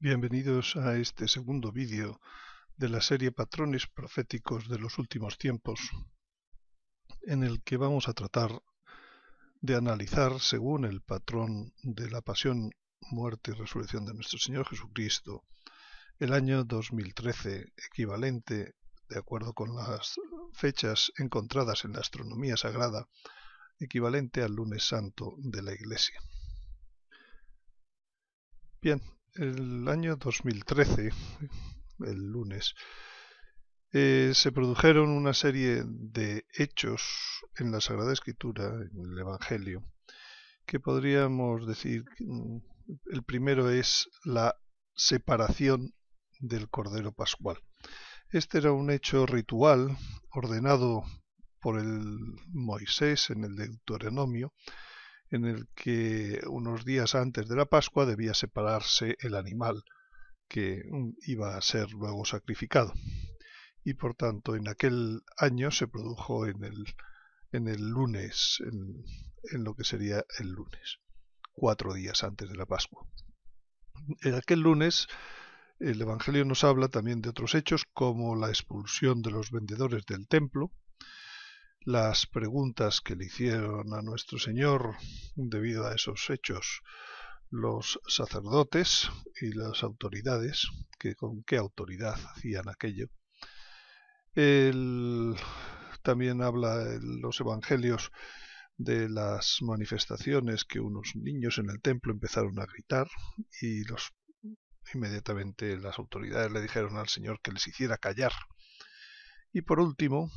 Bienvenidos a este segundo vídeo de la serie Patrones Proféticos de los Últimos Tiempos, en el que vamos a tratar de analizar, según el patrón de la pasión, muerte y resurrección de nuestro Señor Jesucristo, el año 2013, equivalente, de acuerdo con las fechas encontradas en la astronomía sagrada, equivalente al lunes santo de la Iglesia. Bien, el año 2013, el lunes, se produjeron una serie de hechos en la Sagrada Escritura, en el Evangelio, que podríamos decir, el primero es la separación del Cordero Pascual. Este era un hecho ritual ordenado por el Moisés en el Deuteronomio, en el que unos días antes de la Pascua debía separarse el animal que iba a ser luego sacrificado. Y por tanto en aquel año se produjo en el lunes, en lo que sería el lunes, 4 días antes de la Pascua. En aquel lunes el Evangelio nos habla también de otros hechos, como la expulsión de los vendedores del templo, las preguntas que le hicieron a nuestro Señor debido a esos hechos los sacerdotes y las autoridades, que con qué autoridad hacían aquello. También habla en los evangelios de las manifestaciones que unos niños en el templo empezaron a gritar y inmediatamente las autoridades le dijeron al Señor que les hiciera callar. Y por último,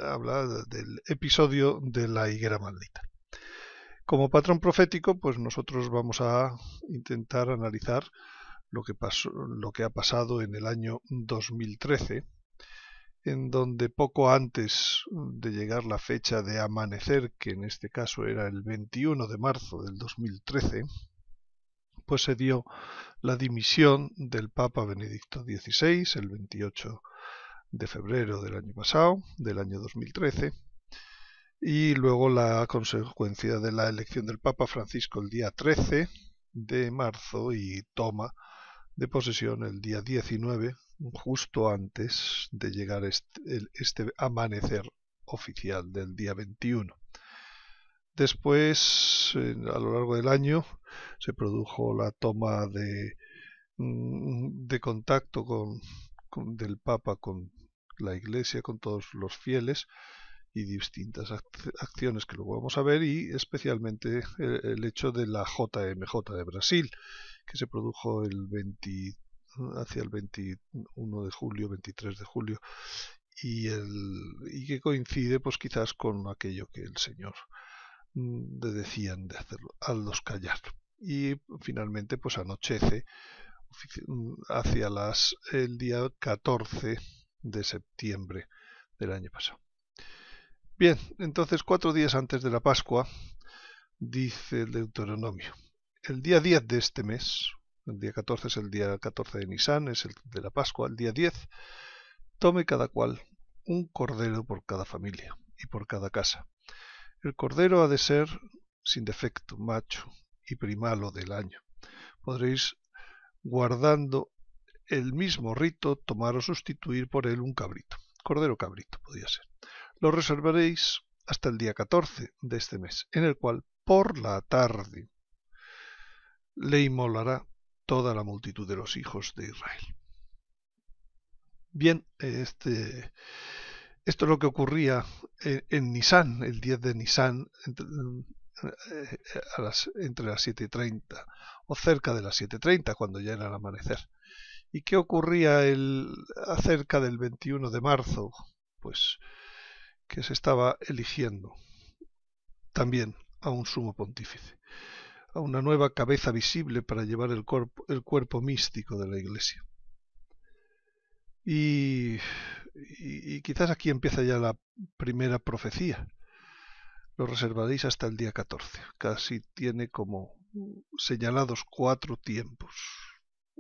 habla del episodio de la higuera maldita. Como patrón profético, pues nosotros vamos a intentar analizar lo que ha pasado en el año 2013, en donde poco antes de llegar la fecha de amanecer, que en este caso era el 21 de marzo del 2013, pues se dio la dimisión del Papa Benedicto XVI el 28 de febrero del año pasado, del año 2013, y luego la consecuencia de la elección del Papa Francisco el día 13 de marzo y toma de posesión el día 19, justo antes de llegar este amanecer oficial del día 21. Después, a lo largo del año, se produjo la toma de contacto del Papa con la Iglesia, con todos los fieles, y distintas acciones que luego vamos a ver, y especialmente el hecho de la JMJ de Brasil, que se produjo hacia el 21 de julio, 23 de julio, y que coincide pues quizás con aquello que el Señor le decían de hacerlo, hazlos callar. Y finalmente pues anochece hacia el día 14 de septiembre del año pasado. Bien, entonces 4 días antes de la Pascua, dice el Deuteronomio, el día 10 de este mes, el día 14 es el día 14 de Nisan, es el de la Pascua, el día 10, tome cada cual un cordero por cada familia y por cada casa. El cordero ha de ser sin defecto, macho y primalo del año. Podréis, guardando el mismo rito, tomar o sustituir por él un cabrito. Cordero cabrito podría ser. Lo reservaréis hasta el día 14 de este mes, en el cual por la tarde le inmolará toda la multitud de los hijos de Israel. Bien, esto es lo que ocurría en Nisan, el 10 de Nisan, entre las 7:30 o cerca de las 7:30, cuando ya era el amanecer. ¿Y qué ocurría acerca del 21 de marzo? Pues que se estaba eligiendo también a un sumo pontífice, a una nueva cabeza visible para llevar el cuerpo místico de la Iglesia. Y quizás aquí empieza ya la primera profecía. Lo reservaréis hasta el día 14. Casi tiene como señalados 4 tiempos,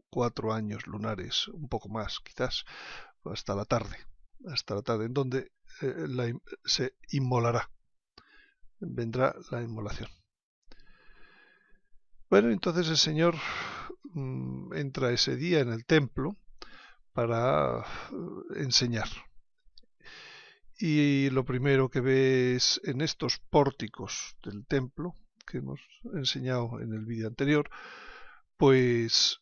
4 años lunares, un poco más quizás, hasta la tarde, en donde se inmolará. Vendrá la inmolación. Bueno, entonces el Señor entra ese día en el templo para enseñar. Y lo primero que ve es en estos pórticos del templo, que hemos enseñado en el vídeo anterior, pues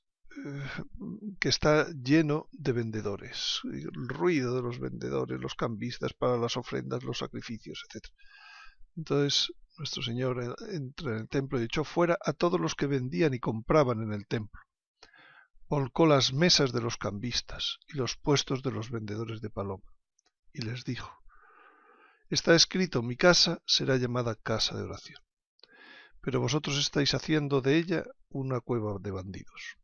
que está lleno de vendedores, el ruido de los vendedores, los cambistas para las ofrendas, los sacrificios, etc. Entonces nuestro Señor entra en el templo y echó fuera a todos los que vendían y compraban en el templo. Volcó las mesas de los cambistas y los puestos de los vendedores de paloma, y les dijo: está escrito, mi casa será llamada casa de oración, pero vosotros estáis haciendo de ella una cueva de bandidos.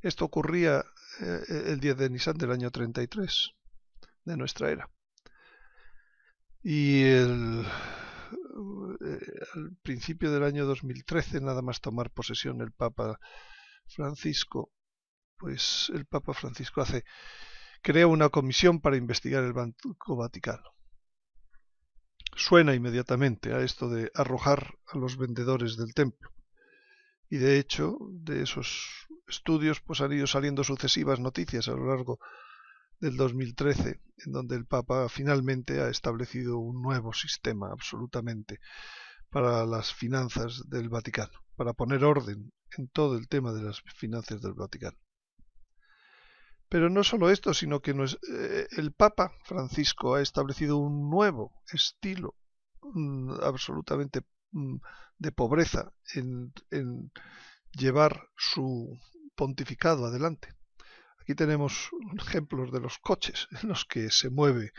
Esto ocurría el 10 de Nisan del año 33 de nuestra era. Y al principio del año 2013, nada más tomar posesión el Papa Francisco, pues el Papa Francisco crea una comisión para investigar el Banco Vaticano. Suena inmediatamente a esto de arrojar a los vendedores del templo. Y de hecho, de esos estudios pues han ido saliendo sucesivas noticias a lo largo del 2013, en donde el Papa finalmente ha establecido un nuevo sistema absolutamente para las finanzas del Vaticano, para poner orden en todo el tema de las finanzas del Vaticano. Pero no solo esto, sino que el Papa Francisco ha establecido un nuevo estilo absolutamente de pobreza en llevar su pontificado adelante. Aquí tenemos ejemplos de los coches en los que se mueve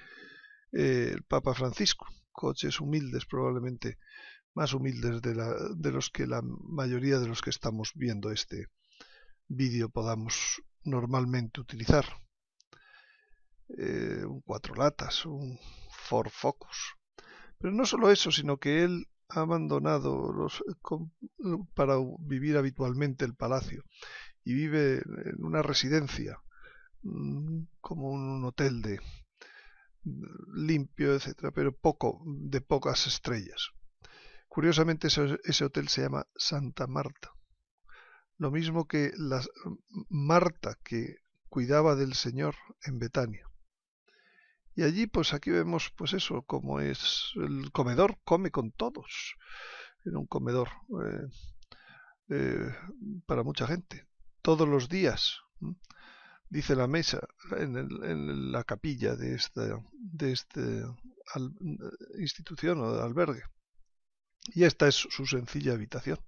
el Papa Francisco, coches humildes, probablemente más humildes de los que la mayoría de los que estamos viendo este vídeo podamos normalmente utilizar. Un 4 latas, un Ford Focus. Pero no solo eso, sino que él ha abandonado para vivir habitualmente el palacio y vive en una residencia como un hotel limpio, etcétera, pero de pocas estrellas. Curiosamente ese hotel se llama Santa Marta, lo mismo que la Marta que cuidaba del Señor en Betania. Y allí pues aquí vemos pues eso, como es el comedor, come con todos, era un comedor para mucha gente, todos los días. Dice la mesa en la capilla de esta institución o de albergue. Y esta es su sencilla habitación.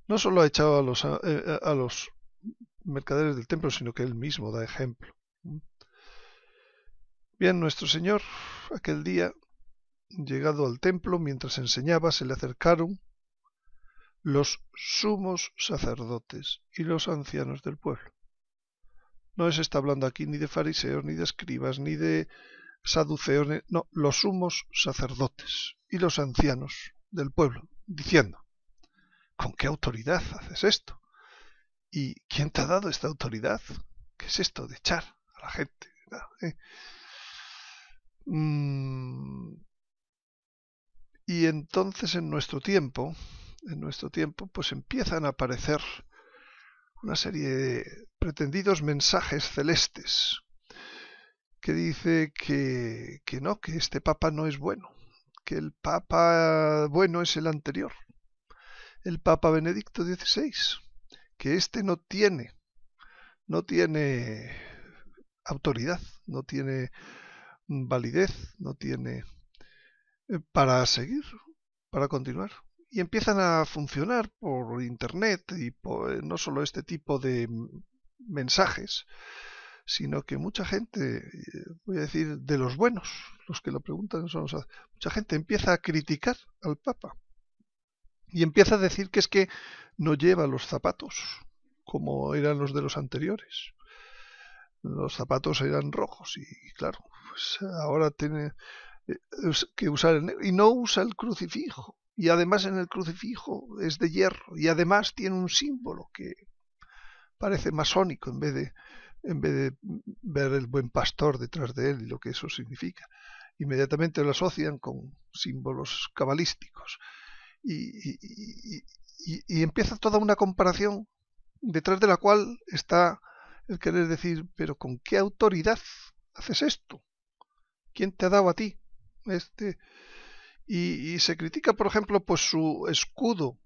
No solo ha echado a los mercaderes del templo, sino que él mismo da ejemplo. Bien, nuestro Señor, aquel día, llegado al templo, mientras enseñaba, se le acercaron los sumos sacerdotes y los ancianos del pueblo. No se está hablando aquí ni de fariseos, ni de escribas, ni de saduceos, no, los sumos sacerdotes y los ancianos del pueblo, diciendo: ¿con qué autoridad haces esto? ¿Y quién te ha dado esta autoridad? ¿Qué es esto de echar a la gente? Y entonces en nuestro tiempo, pues empiezan a aparecer una serie de pretendidos mensajes celestes que dice que no, que este Papa no es bueno, que el Papa bueno es el anterior, el Papa Benedicto XVI, que este no tiene autoridad, no tiene validez, no tiene para seguir, para continuar. Y empiezan a funcionar por internet y no solo este tipo de mensajes, sino que mucha gente, voy a decir de los buenos, los que lo preguntan son mucha gente empieza a criticar al Papa y empieza a decir que es que no lleva los zapatos como eran los de los anteriores. Los zapatos eran rojos y claro, pues ahora tiene que usar el negro y no usa el crucifijo. Y además en el crucifijo es de hierro y además tiene un símbolo que parece masónico en vez de ver el buen pastor detrás de él y lo que eso significa. Inmediatamente lo asocian con símbolos cabalísticos y y empieza toda una comparación detrás de la cual está el querer decir, pero ¿con qué autoridad haces esto? ¿Quién te ha dado a ti? Y se critica, por ejemplo, pues su escudo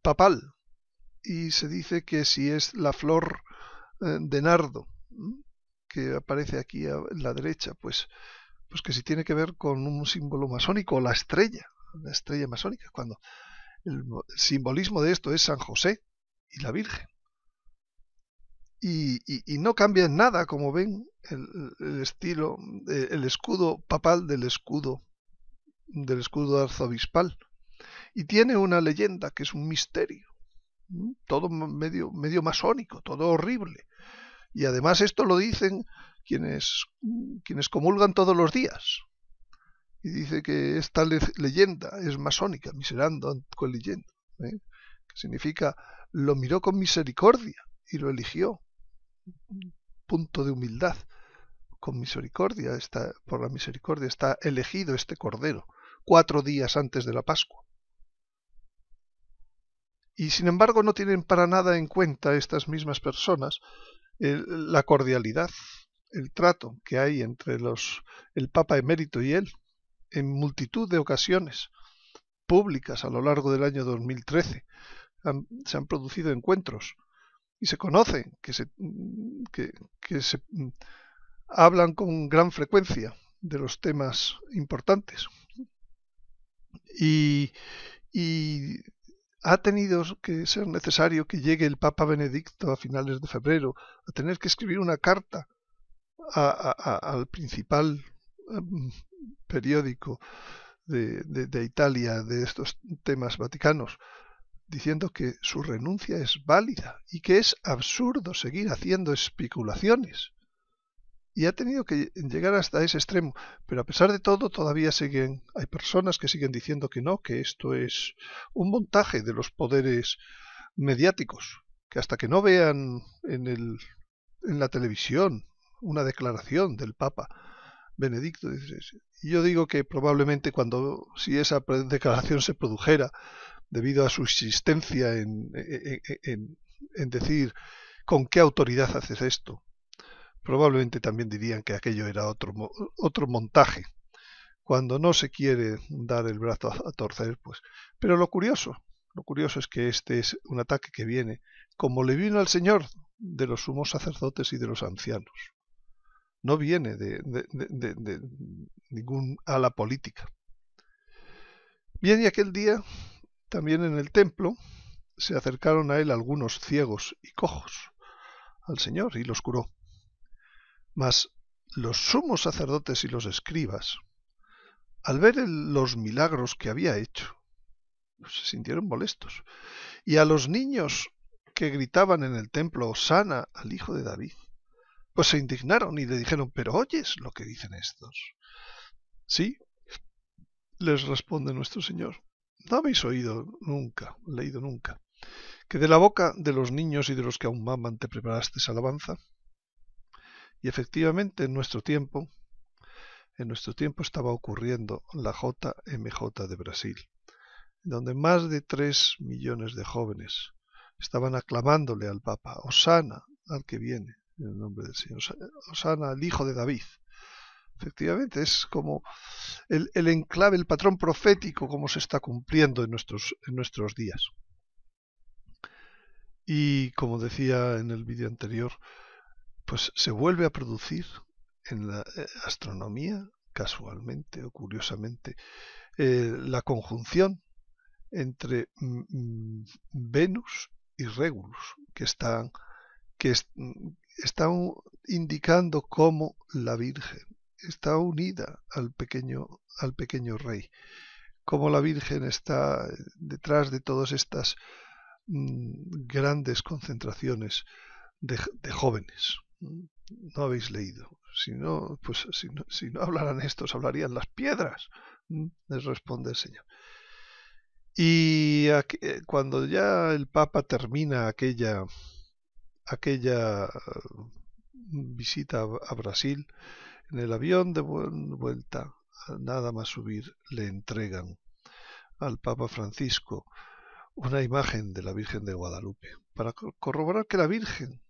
papal, y se dice que si es la flor de nardo que aparece aquí en la derecha, pues que si tiene que ver con un símbolo masónico, la estrella masónica, cuando el simbolismo de esto es San José y la Virgen. Y no cambia en nada, como ven, el estilo, el escudo papal del escudo arzobispal. Y tiene una leyenda que es un misterio, todo medio masónico, todo horrible. Y además esto lo dicen quienes comulgan todos los días. Y dice que esta leyenda es masónica, miserando con leyenda, que significa lo miró con misericordia y lo eligió. Punto de humildad. Con misericordia, por la misericordia está elegido este cordero 4 días antes de la Pascua. Y sin embargo no tienen para nada en cuenta estas mismas personas la cordialidad, el trato que hay entre el Papa emérito y él en multitud de ocasiones públicas a lo largo del año 2013. Se han producido encuentros y se conocen, que se hablan con gran frecuencia de los temas importantes. Y ha tenido que ser necesario que llegue el Papa Benedicto a finales de febrero a tener que escribir una carta al principal periódico de Italia de estos temas vaticanos, diciendo que su renuncia es válida y que es absurdo seguir haciendo especulaciones. Y ha tenido que llegar hasta ese extremo. Pero a pesar de todo, todavía hay personas que siguen diciendo que no, que esto es un montaje de los poderes mediáticos, que hasta que no vean en la televisión una declaración del Papa Benedicto XVI. Y yo digo que probablemente si esa declaración se produjera, debido a su insistencia en decir con qué autoridad haces esto, probablemente también dirían que aquello era otro montaje, cuando no se quiere dar el brazo a torcer, pues. Pero lo curioso es que este es un ataque que viene, como le vino al Señor, de los sumos sacerdotes y de los ancianos. No viene de ningún ala política. Bien, y aquel día, también en el templo, se acercaron a él algunos ciegos y cojos al Señor y los curó. Mas los sumos sacerdotes y los escribas, al ver los milagros que había hecho, se sintieron molestos. Y a los niños que gritaban en el templo, Hosana al hijo de David, pues se indignaron y le dijeron, ¿pero oyes lo que dicen estos? Sí, les responde nuestro Señor, no habéis leído nunca, que de la boca de los niños y de los que aún maman te preparaste alabanza. Y efectivamente en nuestro tiempo estaba ocurriendo la JMJ de Brasil, donde más de 3 millones de jóvenes estaban aclamándole al Papa, Hosana al que viene, en el nombre del Señor, Hosana al hijo de David. Efectivamente, es como el enclave, el patrón profético, como se está cumpliendo en nuestros días. Y como decía en el vídeo anterior, pues se vuelve a producir en la astronomía, casualmente o curiosamente, la conjunción entre Venus y Regulus, que están indicando cómo la Virgen está unida al pequeño rey, cómo la Virgen está detrás de todas estas grandes concentraciones de jóvenes. No habéis leído. Si no hablaran estos, hablarían las piedras, les responde el Señor. Y cuando ya el Papa termina aquella visita a Brasil, en el avión de vuelta, nada más subir, le entregan al Papa Francisco una imagen de la Virgen de Guadalupe, para corroborar que la Virgen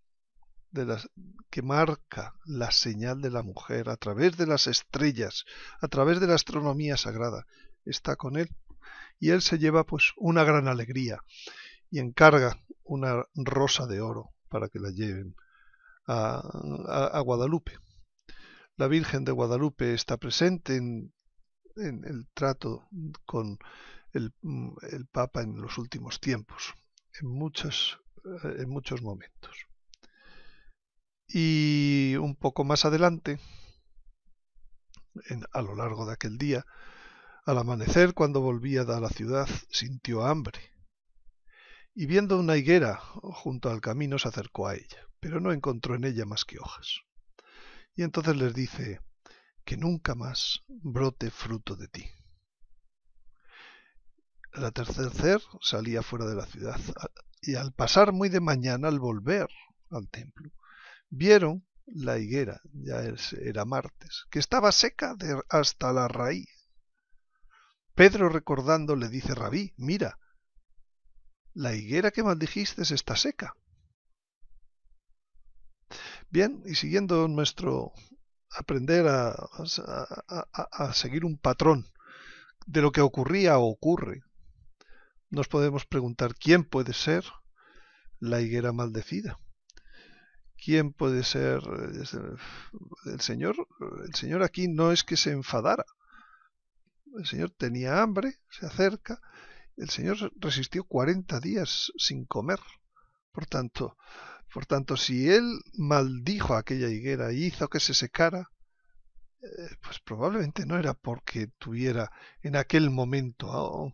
que marca la señal de la mujer a través de las estrellas, a través de la astronomía sagrada, está con él, y él se lleva pues una gran alegría y encarga una rosa de oro para que la lleven a Guadalupe. La Virgen de Guadalupe está presente en el trato con el Papa en los últimos tiempos, en muchos momentos. Y un poco más adelante, a lo largo de aquel día, al amanecer, cuando volvía a la ciudad, sintió hambre. Y viendo una higuera junto al camino, se acercó a ella, pero no encontró en ella más que hojas. Y entonces les dice: que nunca más brote fruto de ti. Al atardecer salía fuera de la ciudad, y al pasar muy de mañana, al volver al templo, vieron la higuera, ya era martes, que estaba seca hasta la raíz. Pedro, recordando, le dice: Rabí, mira, la higuera que maldijiste está seca. Bien, y siguiendo nuestro aprender a seguir un patrón de lo que ocurría o ocurre, nos podemos preguntar: ¿quién puede ser la higuera maldecida? ¿Quién puede ser el Señor? El Señor aquí no es que se enfadara. El Señor tenía hambre, se acerca. El Señor resistió 40 días sin comer. Por tanto, si Él maldijo a aquella higuera y hizo que se secara, pues probablemente no era porque tuviera en aquel momento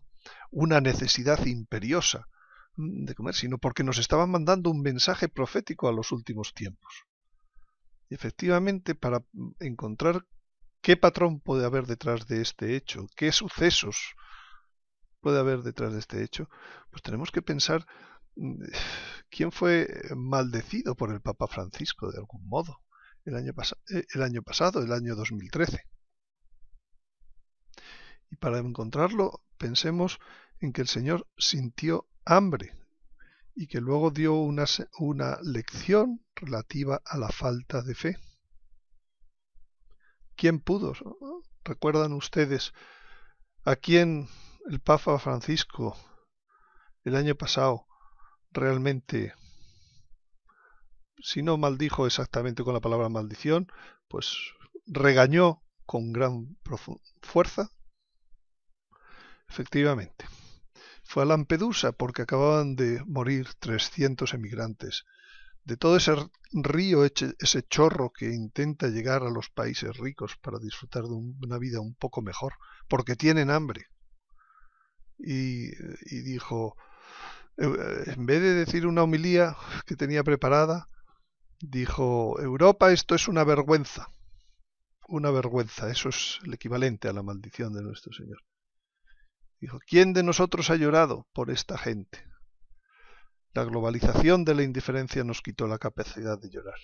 una necesidad imperiosa de comer, sino porque nos estaban mandando un mensaje profético a los últimos tiempos. Y efectivamente, para encontrar qué patrón puede haber detrás de este hecho, qué sucesos puede haber detrás de este hecho, pues tenemos que pensar quién fue maldecido por el Papa Francisco de algún modo el año pasado, el año 2013. Y para encontrarlo, pensemos en que el Señor sintió hambre y que luego dio una lección relativa a la falta de fe. ¿Quién pudo? ¿Recuerdan ustedes a quién el Papa Francisco el año pasado realmente, si no maldijo exactamente con la palabra maldición, pues regañó con gran fuerza? Efectivamente, fue a Lampedusa, porque acababan de morir 300 emigrantes de todo ese río, ese chorro que intenta llegar a los países ricos para disfrutar de una vida un poco mejor, porque tienen hambre. Y dijo, en vez de decir una homilía que tenía preparada, dijo: Europa, esto es una vergüenza. Una vergüenza, eso es el equivalente a la maldición de nuestro Señor. Dijo: ¿quién de nosotros ha llorado por esta gente? La globalización de la indiferencia nos quitó la capacidad de llorar.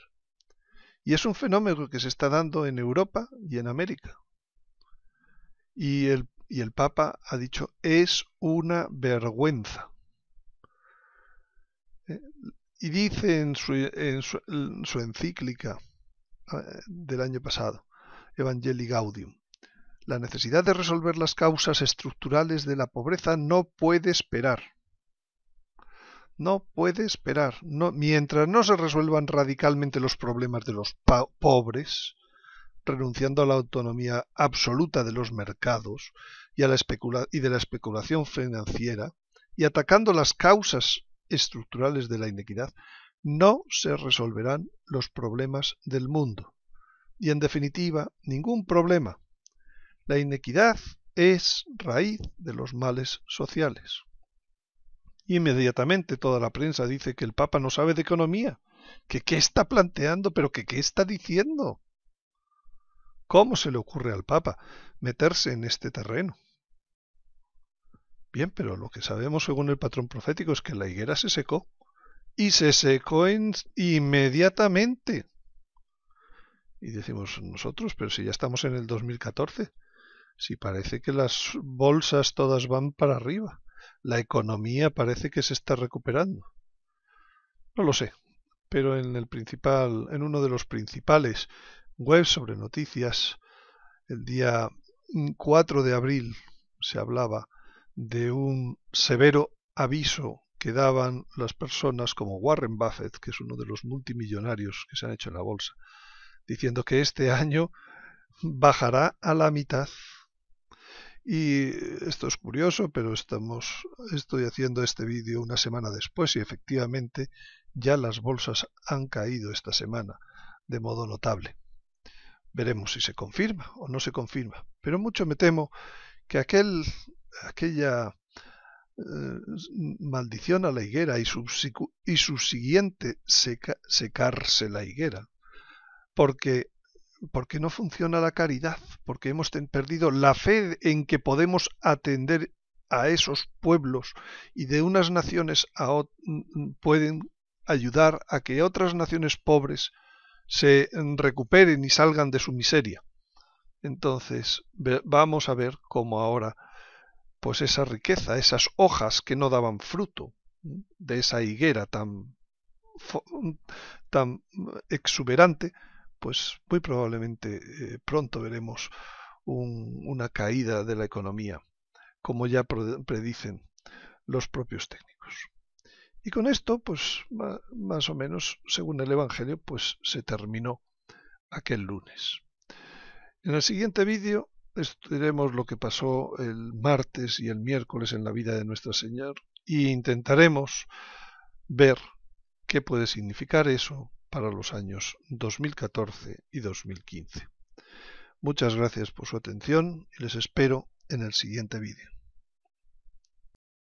Y es un fenómeno que se está dando en Europa y en América. Y el Papa ha dicho: es una vergüenza. Y dice en su encíclica del año pasado, Evangelii Gaudium: la necesidad de resolver las causas estructurales de la pobreza no puede esperar. No puede esperar. No, mientras no se resuelvan radicalmente los problemas de los pobres, renunciando a la autonomía absoluta de los mercados y de la especulación financiera, y atacando las causas estructurales de la inequidad, no se resolverán los problemas del mundo. Y en definitiva, ningún problema. La inequidad es raíz de los males sociales. Inmediatamente toda la prensa dice que el Papa no sabe de economía, que qué está planteando, pero que qué está diciendo. ¿Cómo se le ocurre al Papa meterse en este terreno? Bien, pero lo que sabemos según el patrón profético es que la higuera se secó, y se secó inmediatamente. Y decimos nosotros: pero si ya estamos en el 2014, si parece que las bolsas todas van para arriba. la economía parece que se está recuperando. No lo sé, pero en uno de los principales webs sobre noticias, el día 4 de abril se hablaba de un severo aviso que daban las personas como Warren Buffett, que es uno de los multimillonarios que se han hecho en la bolsa, diciendo que este año bajará a la mitad. Y esto es curioso, pero estoy haciendo este vídeo una semana después y efectivamente ya las bolsas han caído esta semana de modo notable. Veremos si se confirma o no se confirma, pero mucho me temo que aquella maldición a la higuera y su siguiente secarse la higuera, porque no funciona la caridad, porque hemos perdido la fe en que podemos atender a esos pueblos y de unas naciones pueden ayudar a que otras naciones pobres se recuperen y salgan de su miseria. Entonces vamos a ver cómo ahora pues esa riqueza, esas hojas que no daban fruto de esa higuera tan exuberante, pues muy probablemente pronto veremos una caída de la economía, como ya predicen los propios técnicos. Y con esto, pues más o menos, según el Evangelio, pues se terminó aquel lunes. En el siguiente vídeo estudiaremos lo que pasó el martes y el miércoles en la vida de Nuestra Señora e intentaremos ver qué puede significar eso para los años 2014 y 2015. Muchas gracias por su atención y les espero en el siguiente vídeo.